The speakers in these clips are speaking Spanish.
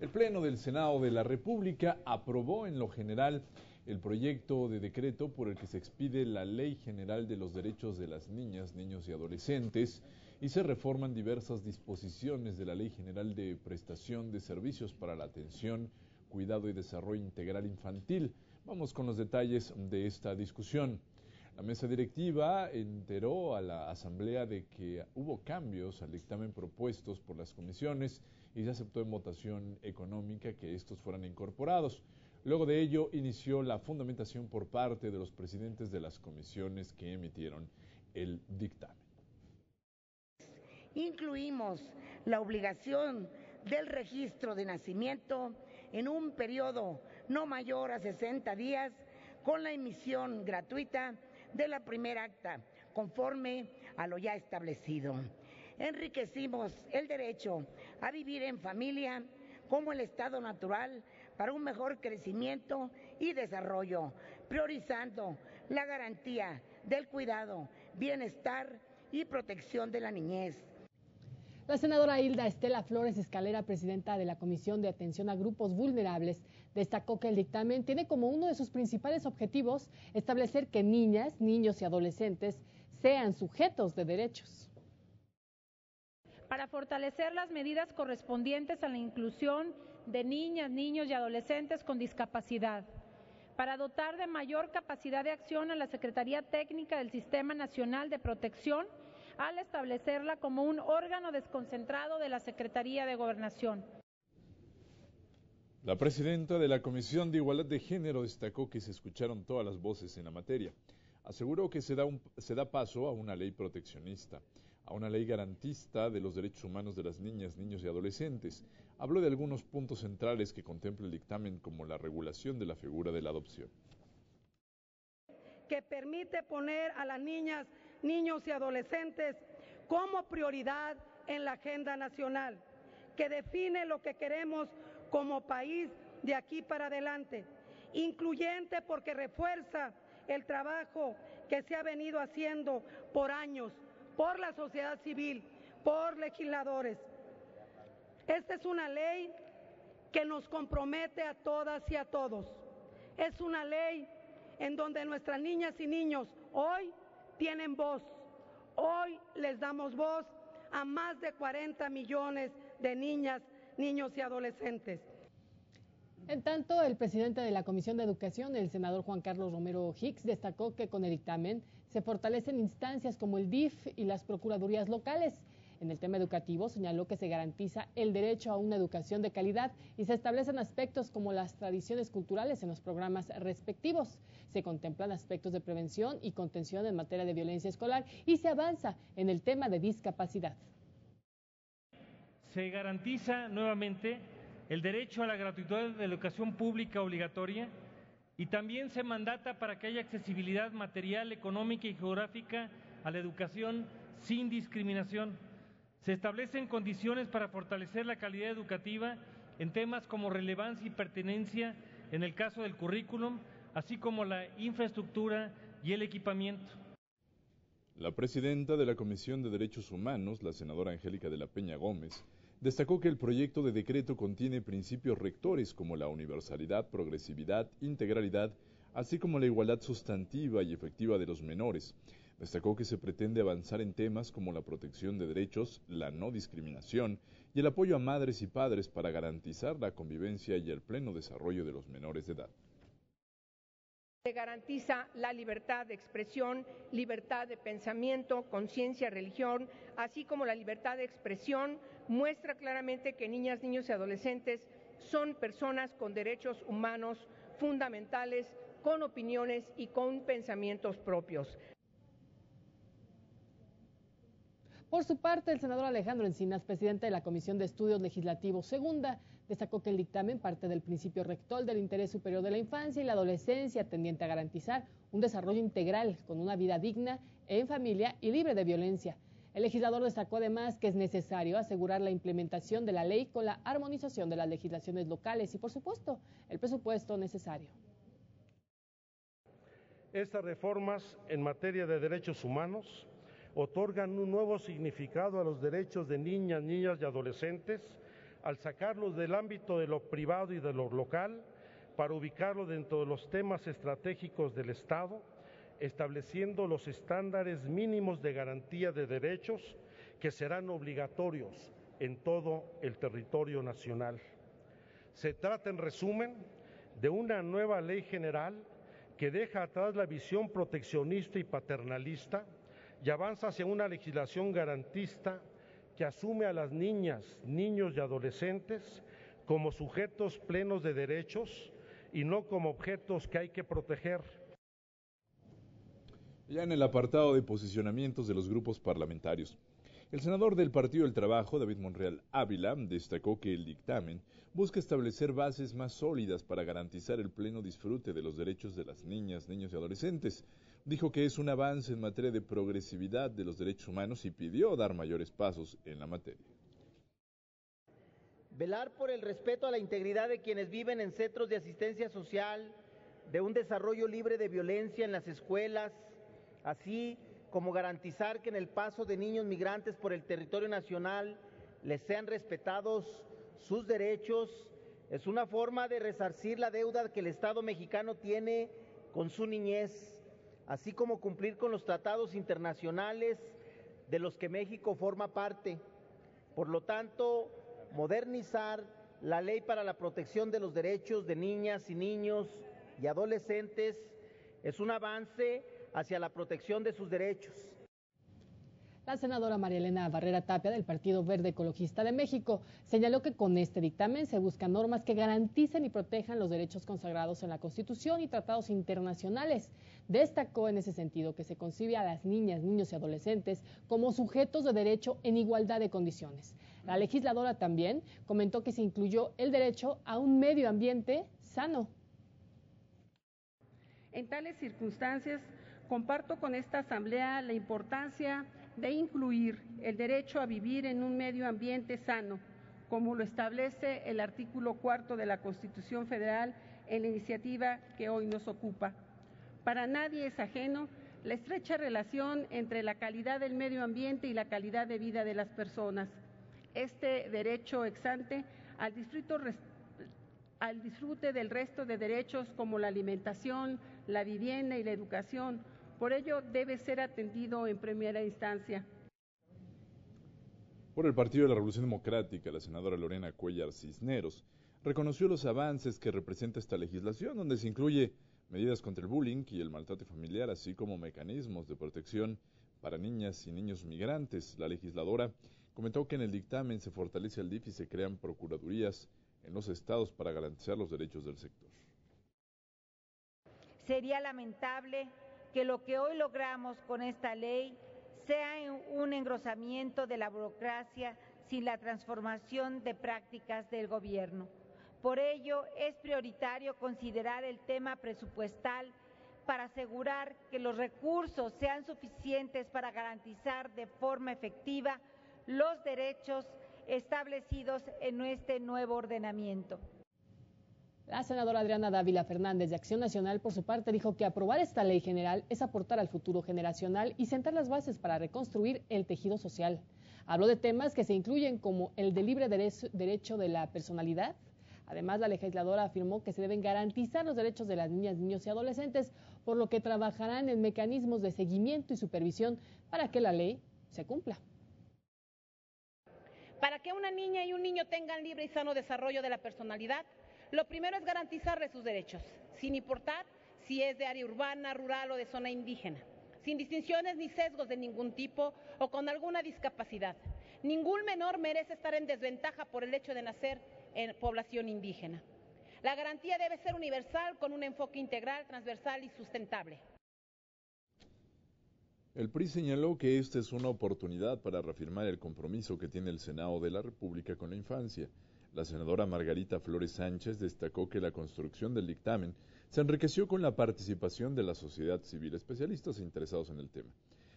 El Pleno del Senado de la República aprobó en lo general el proyecto de decreto por el que se expide la Ley General de los Derechos de las Niñas, Niños y Adolescentes y se reforman diversas disposiciones de la Ley General de Prestación de Servicios para la Atención, Cuidado y Desarrollo Integral Infantil. Vamos con los detalles de esta discusión. La mesa directiva enteró a la Asamblea de que hubo cambios al dictamen propuestos por las comisiones y se aceptó en votación económica que estos fueran incorporados. Luego de ello inició la fundamentación por parte de los presidentes de las comisiones que emitieron el dictamen. Incluimos la obligación del registro de nacimiento en un periodo no mayor a 60 días con la emisión gratuita de la primera acta, conforme a lo ya establecido. Enriquecimos el derecho a vivir en familia como el estado natural para un mejor crecimiento y desarrollo, priorizando la garantía del cuidado, bienestar y protección de la niñez. La senadora Hilda Estela Flores Escalera, presidenta de la Comisión de Atención a Grupos Vulnerables, destacó que el dictamen tiene como uno de sus principales objetivos establecer que niñas, niños y adolescentes sean sujetos de derechos. Para fortalecer las medidas correspondientes a la inclusión de niñas, niños y adolescentes con discapacidad, para dotar de mayor capacidad de acción a la Secretaría Técnica del Sistema Nacional de Protección, al establecerla como un órgano desconcentrado de la Secretaría de Gobernación. La presidenta de la Comisión de Igualdad de Género destacó que se escucharon todas las voces en la materia. Aseguró que se da paso a una ley proteccionista, a una ley garantista de los derechos humanos de las niñas, niños y adolescentes. Habló de algunos puntos centrales que contempla el dictamen, como la regulación de la figura de la adopción. Que permite poner a las niñas, niños y adolescentes como prioridad en la agenda nacional, que define lo que queremos como país de aquí para adelante, incluyente porque refuerza el trabajo que se ha venido haciendo por años, por la sociedad civil, por legisladores. Esta es una ley que nos compromete a todas y a todos. Es una ley en donde nuestras niñas y niños hoy tienen voz. Hoy les damos voz a más de 40 millones de niñas, niños y adolescentes. En tanto, el presidente de la Comisión de Educación, el senador Juan Carlos Romero Hicks, destacó que con el dictamen se fortalecen instancias como el DIF y las procuradurías locales. En el tema educativo señaló que se garantiza el derecho a una educación de calidad y se establecen aspectos como las tradiciones culturales en los programas respectivos. Se contemplan aspectos de prevención y contención en materia de violencia escolar y se avanza en el tema de discapacidad. Se garantiza nuevamente el derecho a la gratuidad de la educación pública obligatoria y también se mandata para que haya accesibilidad material, económica y geográfica a la educación sin discriminación. Se establecen condiciones para fortalecer la calidad educativa en temas como relevancia y pertinencia en el caso del currículum, así como la infraestructura y el equipamiento. La presidenta de la Comisión de Derechos Humanos, la senadora Angélica de la Peña Gómez, destacó que el proyecto de decreto contiene principios rectores como la universalidad, progresividad, integralidad, así como la igualdad sustantiva y efectiva de los menores. Destacó que se pretende avanzar en temas como la protección de derechos, la no discriminación y el apoyo a madres y padres para garantizar la convivencia y el pleno desarrollo de los menores de edad. Se garantiza la libertad de expresión, libertad de pensamiento, conciencia, religión, así como la libertad de expresión. Muestra claramente que niñas, niños y adolescentes son personas con derechos humanos fundamentales, con opiniones y con pensamientos propios. Por su parte, el senador Alejandro Encinas, presidente de la Comisión de Estudios Legislativos Segunda, destacó que el dictamen parte del principio rector del interés superior de la infancia y la adolescencia, tendiente a garantizar un desarrollo integral con una vida digna, en familia y libre de violencia. El legislador destacó además que es necesario asegurar la implementación de la ley con la armonización de las legislaciones locales y, por supuesto, el presupuesto necesario. Estas reformas en materia de derechos humanos otorgan un nuevo significado a los derechos de niñas, niños y adolescentes, al sacarlos del ámbito de lo privado y de lo local para ubicarlo dentro de los temas estratégicos del Estado, estableciendo los estándares mínimos de garantía de derechos que serán obligatorios en todo el territorio nacional. Se trata, en resumen, de una nueva ley general que deja atrás la visión proteccionista y paternalista y avanza hacia una legislación garantista que asume a las niñas, niños y adolescentes como sujetos plenos de derechos y no como objetos que hay que proteger. Ya en el apartado de posicionamientos de los grupos parlamentarios, el senador del Partido del Trabajo, David Monreal Ávila, destacó que el dictamen busca establecer bases más sólidas para garantizar el pleno disfrute de los derechos de las niñas, niños y adolescentes. Dijo que es un avance en materia de progresividad de los derechos humanos y pidió dar mayores pasos en la materia. Velar por el respeto a la integridad de quienes viven en centros de asistencia social, de un desarrollo libre de violencia en las escuelas, así como garantizar que en el paso de niños migrantes por el territorio nacional les sean respetados sus derechos, es una forma de resarcir la deuda que el Estado mexicano tiene con su niñez, así como cumplir con los tratados internacionales de los que México forma parte. Por lo tanto, modernizar la ley para la protección de los derechos de niñas y niños y adolescentes es un avance hacia la protección de sus derechos. La senadora María Elena Barrera Tapia, del Partido Verde Ecologista de México, señaló que con este dictamen se buscan normas que garanticen y protejan los derechos consagrados en la Constitución y tratados internacionales. Destacó en ese sentido que se concibe a las niñas, niños y adolescentes como sujetos de derecho en igualdad de condiciones. La legisladora también comentó que se incluyó el derecho a un medio ambiente sano. En tales circunstancias, comparto con esta Asamblea la importancia de incluir el derecho a vivir en un medio ambiente sano, como lo establece el artículo 4 de la Constitución Federal en la iniciativa que hoy nos ocupa. Para nadie es ajeno la estrecha relación entre la calidad del medio ambiente y la calidad de vida de las personas. Este derecho ex ante al disfrute del resto de derechos como la alimentación, la vivienda y la educación. Por ello, debe ser atendido en primera instancia. Por el Partido de la Revolución Democrática, la senadora Lorena Cuellar Cisneros reconoció los avances que representa esta legislación, donde se incluye medidas contra el bullying y el maltrato familiar, así como mecanismos de protección para niñas y niños migrantes. La legisladora comentó que en el dictamen se fortalece al DIF y se crean procuradurías en los estados para garantizar los derechos del sector. Sería lamentable que lo que hoy logramos con esta ley sea un engrosamiento de la burocracia sin la transformación de prácticas del gobierno. Por ello, es prioritario considerar el tema presupuestal para asegurar que los recursos sean suficientes para garantizar de forma efectiva los derechos establecidos en este nuevo ordenamiento. La senadora Adriana Dávila Fernández, de Acción Nacional, por su parte, dijo que aprobar esta ley general es aportar al futuro generacional y sentar las bases para reconstruir el tejido social. Habló de temas que se incluyen como el de libre derecho de la personalidad. Además, la legisladora afirmó que se deben garantizar los derechos de las niñas, niños y adolescentes, por lo que trabajarán en mecanismos de seguimiento y supervisión para que la ley se cumpla. Para que una niña y un niño tengan libre y sano desarrollo de la personalidad, lo primero es garantizarles sus derechos, sin importar si es de área urbana, rural o de zona indígena, sin distinciones ni sesgos de ningún tipo o con alguna discapacidad. Ningún menor merece estar en desventaja por el hecho de nacer en población indígena. La garantía debe ser universal con un enfoque integral, transversal y sustentable. El PRI señaló que esta es una oportunidad para reafirmar el compromiso que tiene el Senado de la República con la infancia. La senadora Margarita Flores Sánchez destacó que la construcción del dictamen se enriqueció con la participación de la sociedad civil, especialistas e interesados en el tema.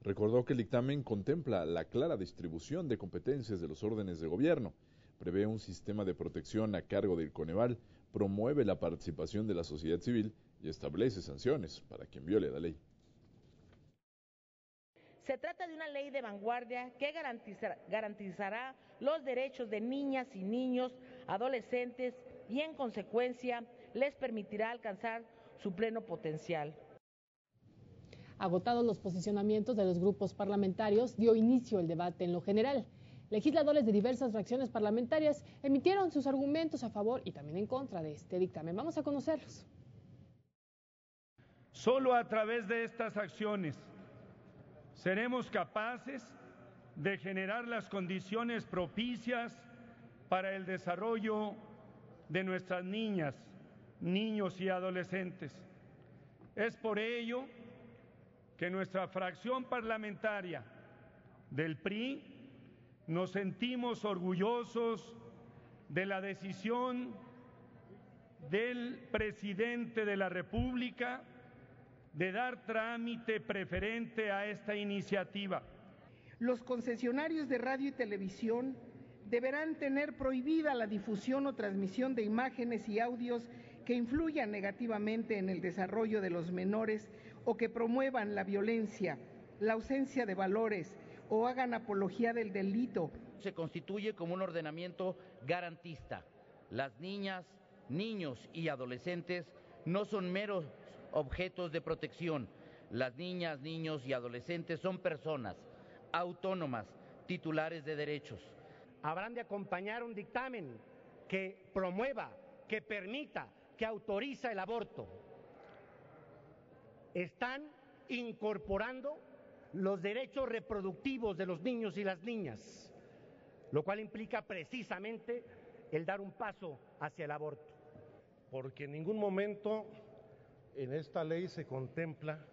Recordó que el dictamen contempla la clara distribución de competencias de los órdenes de gobierno, prevé un sistema de protección a cargo del Coneval, promueve la participación de la sociedad civil y establece sanciones para quien viole la ley. Se trata de una ley de vanguardia que garantizará los derechos de niñas y niños, adolescentes y en consecuencia les permitirá alcanzar su pleno potencial. Agotados los posicionamientos de los grupos parlamentarios, dio inicio el debate en lo general. Legisladores de diversas fracciones parlamentarias emitieron sus argumentos a favor y también en contra de este dictamen. Vamos a conocerlos. Solo a través de estas acciones seremos capaces de generar las condiciones propicias para el desarrollo de nuestras niñas, niños y adolescentes. Es por ello que nuestra fracción parlamentaria del PRI nos sentimos orgullosos de la decisión del presidente de la República de dar trámite preferente a esta iniciativa. Los concesionarios de radio y televisión deberán tener prohibida la difusión o transmisión de imágenes y audios que influyan negativamente en el desarrollo de los menores o que promuevan la violencia, la ausencia de valores o hagan apología del delito. Se constituye como un ordenamiento garantista. Las niñas, niños y adolescentes no son meros objetos de protección. Las niñas, niños y adolescentes son personas autónomas, titulares de derechos. Habrán de acompañar un dictamen que promueva, que permita, que autoriza el aborto. Están incorporando los derechos reproductivos de los niños y las niñas, lo cual implica precisamente el dar un paso hacia el aborto. Porque en ningún momento en esta ley se contempla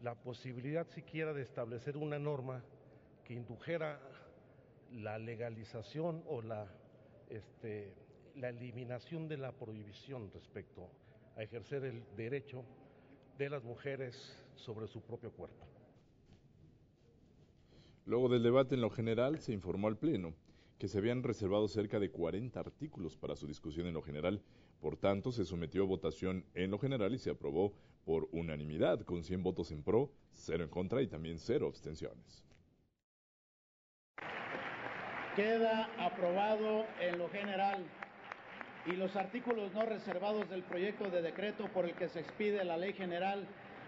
la posibilidad siquiera de establecer una norma que indujera la legalización o la eliminación de la prohibición respecto a ejercer el derecho de las mujeres sobre su propio cuerpo. Luego del debate en lo general, se informó al Pleno que se habían reservado cerca de 40 artículos para su discusión en lo general. Por tanto, se sometió a votación en lo general y se aprobó por unanimidad, con 100 votos en pro, 0 en contra y también 0 abstenciones. Queda aprobado en lo general y los artículos no reservados del proyecto de decreto por el que se expide la Ley General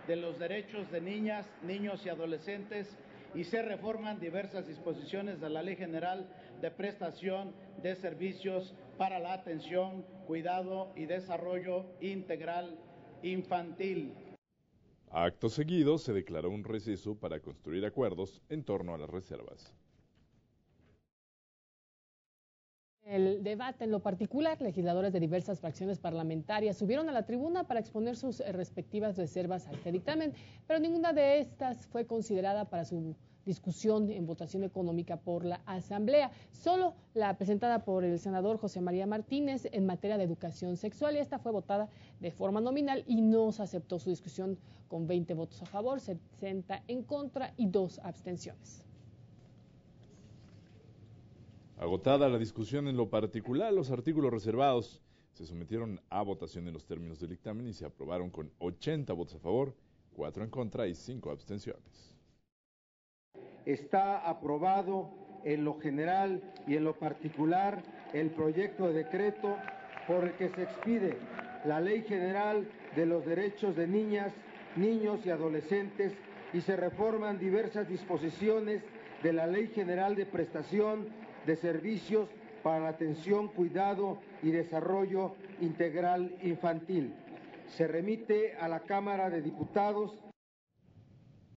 de los Derechos de Niñas, Niños y Adolescentes y se reforman diversas disposiciones de la Ley General de Prestación de Servicios para la Atención, Cuidado y Desarrollo Integral Infantil. Acto seguido, se declaró un receso para construir acuerdos en torno a las reservas. El debate en lo particular, legisladores de diversas fracciones parlamentarias subieron a la tribuna para exponer sus respectivas reservas a este dictamen, pero ninguna de estas fue considerada para su discusión en votación económica por la Asamblea. Solo la presentada por el senador José María Martínez en materia de educación sexual, y esta fue votada de forma nominal y no se aceptó su discusión con 20 votos a favor, 60 en contra y 2 abstenciones. Agotada la discusión en lo particular, los artículos reservados se sometieron a votación en los términos del dictamen y se aprobaron con 80 votos a favor, 4 en contra y 5 abstenciones. Está aprobado en lo general y en lo particular el proyecto de decreto por el que se expide la Ley General de los Derechos de Niñas, Niños y Adolescentes y se reforman diversas disposiciones de la Ley General de Prestación de Servicios para la Atención, Cuidado y Desarrollo Integral Infantil. Se remite a la Cámara de Diputados